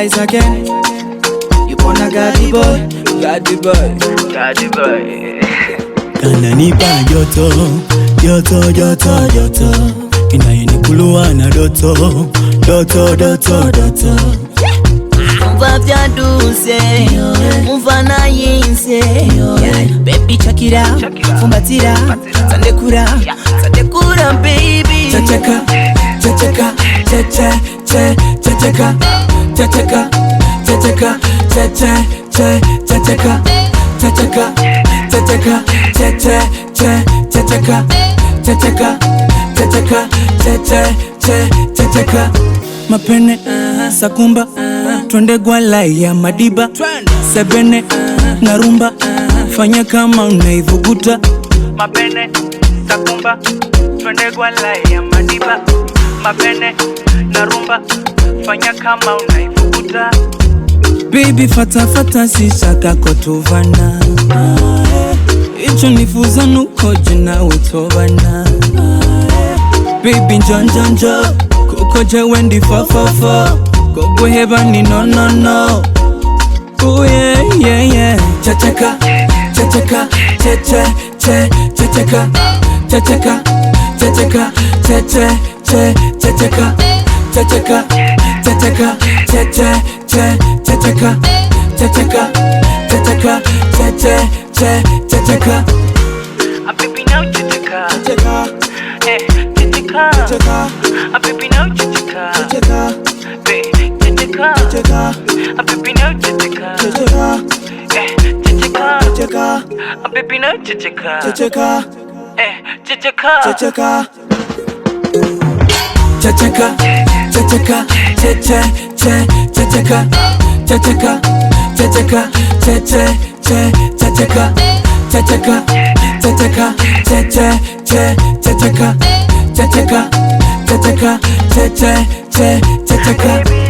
rise again. You wanna Gaddy boy, Gaddy boy, Gaddy boy. Kananipa joto, joto, joto, joto. Inayenikuluwa na doto, doto, doto, doto. Mva vya duse, mva na yinse. Baby chakira, fumbatira, tandekura, tandekura baby. Chachaka, chachaka, chacha, cha, chachaka, chachaka, chachaka, chacha, cha, chachaka, chachaka, chachaka, chacha, cha, chachaka, chachaka, chachaka, chacha, cha, chachaka. Mapene, sakumba, twende gwala ya madiba. Sebene, narumba, fanya kama unaivuguta. Mapene, sakumba, twende gwala ya madiba. Mapene, narumba, fanya kama unaivuguta. Baby fata fata sishaka kotuvana. Icho nifuza nuko jina utobana. Baby njon njon njon, kukoje wendi fa fa fa. Gogo hebani no no no. Oh yeah yeah yeah. Chachaka, chachaka, chacha, cha, chachaka, chachaka, chachaka, chacha, cha, chachaka, chachaka, chachaka, chacha, cha, chachaka, chachaka, chachaka, chacha, cha, chachaka. Baby now chachaka, Chachaka, chachaka, chachaka, baby now chachaka, chachaka, chachaka, chachaka, baby now chachaka, chachaka, chachaka, chachaka, baby now chachaka, chachaka, chachaka, chachaka. Chachaka, chachaka, chacha, cha, chachaka, chachaka, chachaka, chacha, cha, chachaka, chachaka, chachaka, chacha, cha, chachaka, chachaka, chachaka, chacha, cha, chachaka.